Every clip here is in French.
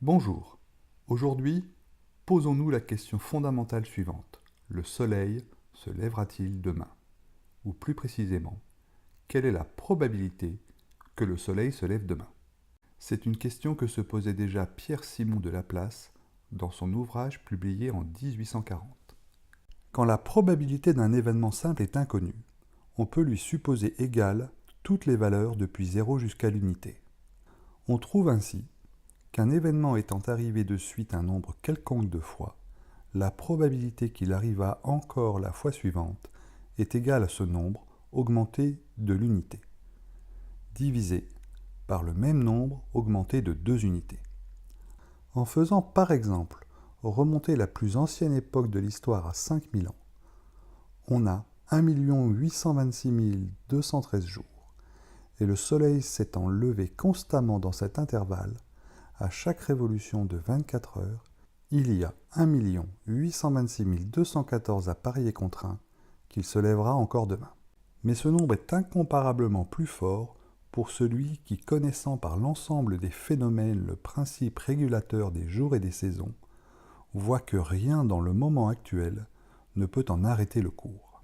Bonjour. Aujourd'hui, posons-nous la question fondamentale suivante. Le soleil se lèvera-t-il demain? Ou plus précisément, quelle est la probabilité que le soleil se lève demain? C'est une question que se posait déjà Pierre-Simon de Laplace dans son ouvrage publié en 1840. Quand la probabilité d'un événement simple est inconnue, on peut lui supposer égale toutes les valeurs depuis 0 jusqu'à l'unité. On trouve ainsi qu'un événement étant arrivé de suite un nombre quelconque de fois, la probabilité qu'il arriva encore la fois suivante est égale à ce nombre augmenté de l'unité, divisé par le même nombre augmenté de 2 unités. En faisant par exemple remonter la plus ancienne époque de l'histoire à 5000 ans, on a 1 826 213 jours, et le Soleil s'étant levé constamment dans cet intervalle, à chaque révolution de 24 heures, il y a 1 826 214 à parier contre 1 qu'il se lèvera encore demain. Mais ce nombre est incomparablement plus fort pour celui qui, connaissant par l'ensemble des phénomènes le principe régulateur des jours et des saisons, voit que rien dans le moment actuel ne peut en arrêter le cours.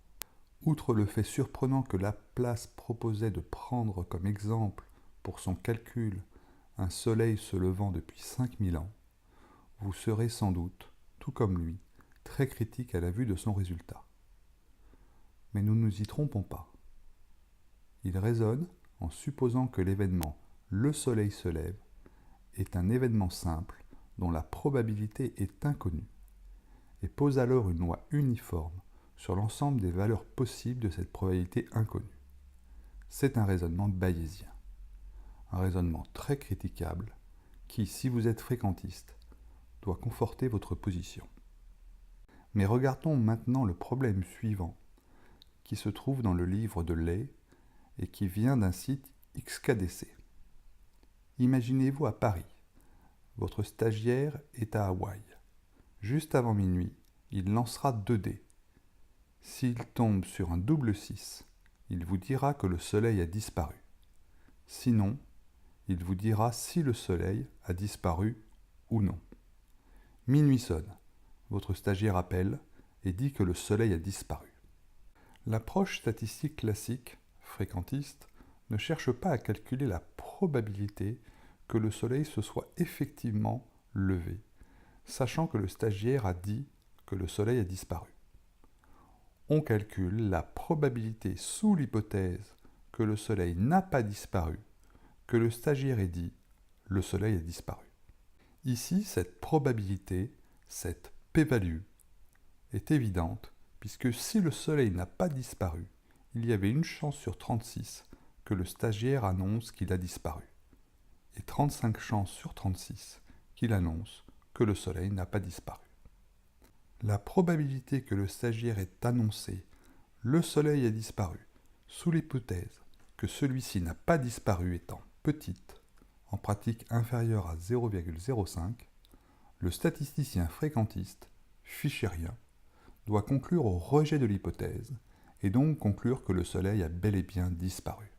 Outre le fait surprenant que Laplace proposait de prendre comme exemple pour son calcul un soleil se levant depuis 5000 ans, vous serez sans doute, tout comme lui, très critique à la vue de son résultat. Mais nous ne nous y trompons pas. Il raisonne en supposant que l'événement « le soleil se lève » est un événement simple dont la probabilité est inconnue, et pose alors une loi uniforme sur l'ensemble des valeurs possibles de cette probabilité inconnue. C'est un raisonnement bayésien. Un raisonnement très critiquable qui, si vous êtes fréquentiste, doit conforter votre position. Mais regardons maintenant le problème suivant qui se trouve dans le livre de Ley et qui vient d'un site XKDC. Imaginez-vous à Paris. Votre stagiaire est à Hawaï. Juste avant minuit, il lancera 2 dés. S'il tombe sur un double 6, il vous dira que le soleil a disparu. Sinon, il vous dira si le soleil a disparu ou non. Minuit sonne. Votre stagiaire appelle et dit que le soleil a disparu. L'approche statistique classique, fréquentiste, ne cherche pas à calculer la probabilité que le soleil se soit effectivement levé, sachant que le stagiaire a dit que le soleil a disparu. On calcule la probabilité sous l'hypothèse que le soleil n'a pas disparu, que le stagiaire ait dit « le soleil a disparu ». Ici, cette probabilité, cette p-value, est évidente puisque si le soleil n'a pas disparu, il y avait une chance sur 36 que le stagiaire annonce qu'il a disparu, et 35 chances sur 36 qu'il annonce que le soleil n'a pas disparu. La probabilité que le stagiaire ait annoncé « le soleil a disparu » sous l'hypothèse que celui-ci n'a pas disparu étant petite, en pratique inférieure à 0,05, le statisticien fréquentiste, fichérien, doit conclure au rejet de l'hypothèse et donc conclure que le soleil a bel et bien disparu.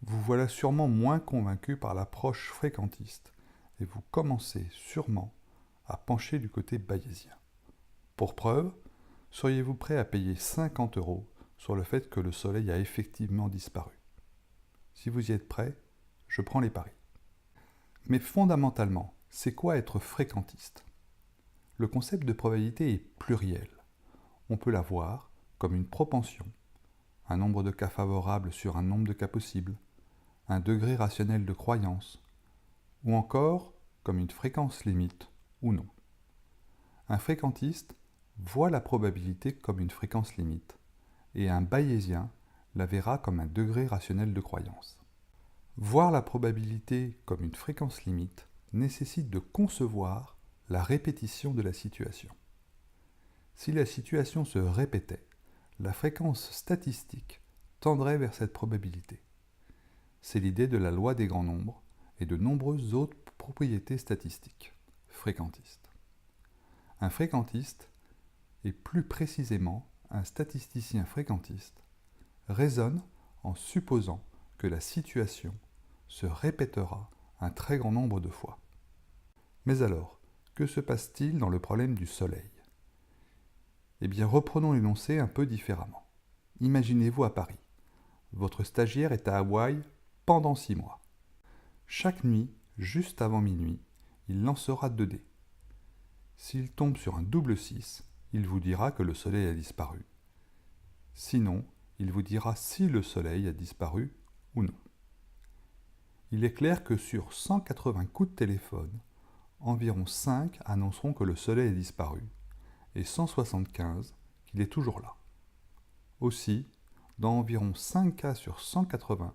Vous voilà sûrement moins convaincu par l'approche fréquentiste et vous commencez sûrement à pencher du côté bayésien. Pour preuve, seriez-vous prêt à payer 50 € sur le fait que le soleil a effectivement disparu? Si vous y êtes prêt, je prends les paris. Mais fondamentalement, c'est quoi être fréquentiste? Le concept de probabilité est pluriel. On peut la voir comme une propension, un nombre de cas favorables sur un nombre de cas possibles, un degré rationnel de croyance, ou encore comme une fréquence limite ou non. Un fréquentiste voit la probabilité comme une fréquence limite, et un bayésien la verra comme un degré rationnel de croyance. Voir la probabilité comme une fréquence limite nécessite de concevoir la répétition de la situation. Si la situation se répétait, la fréquence statistique tendrait vers cette probabilité. C'est l'idée de la loi des grands nombres et de nombreuses autres propriétés statistiques, fréquentistes. Un fréquentiste, et plus précisément un statisticien fréquentiste, raisonne en supposant que la situation se répétera un très grand nombre de fois. Mais alors, que se passe-t-il dans le problème du Soleil? Eh bien, reprenons l'énoncé un peu différemment. Imaginez-vous à Paris. Votre stagiaire est à Hawaï pendant 6 mois. Chaque nuit, juste avant minuit, il lancera 2 dés. S'il tombe sur un double 6, il vous dira que le Soleil a disparu. Sinon, il vous dira si le Soleil a disparu ou non. Il est clair que sur 180 coups de téléphone, environ 5 annonceront que le Soleil a disparu et 175 qu'il est toujours là. Aussi, dans environ 5 cas sur 180,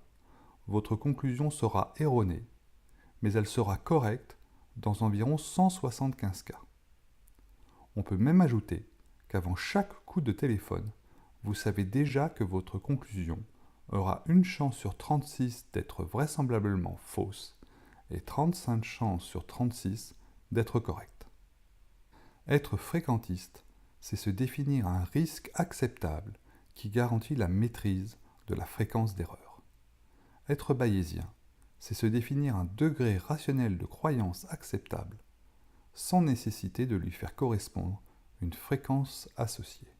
votre conclusion sera erronée, mais elle sera correcte dans environ 175 cas. On peut même ajouter qu'avant chaque coup de téléphone, vous savez déjà que votre conclusion aura une chance sur 36 d'être vraisemblablement fausse et 35 chances sur 36 d'être correcte. Être fréquentiste, c'est se définir un risque acceptable qui garantit la maîtrise de la fréquence d'erreur. Être bayésien, c'est se définir un degré rationnel de croyance acceptable, sans nécessité de lui faire correspondre une fréquence associée.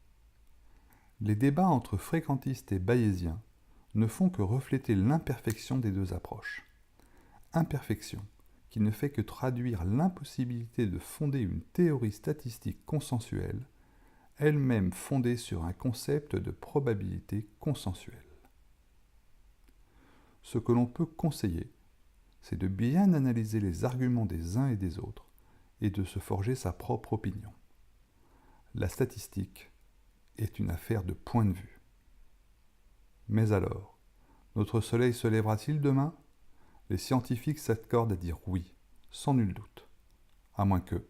Les débats entre fréquentistes et bayésiens ne font que refléter l'imperfection des deux approches. Imperfection qui ne fait que traduire l'impossibilité de fonder une théorie statistique consensuelle, elle-même fondée sur un concept de probabilité consensuelle. Ce que l'on peut conseiller, c'est de bien analyser les arguments des uns et des autres et de se forger sa propre opinion. La statistique est une affaire de point de vue. Mais alors, notre Soleil se lèvera-t-il demain? Les scientifiques s'accordent à dire oui, sans nul doute, à moins que,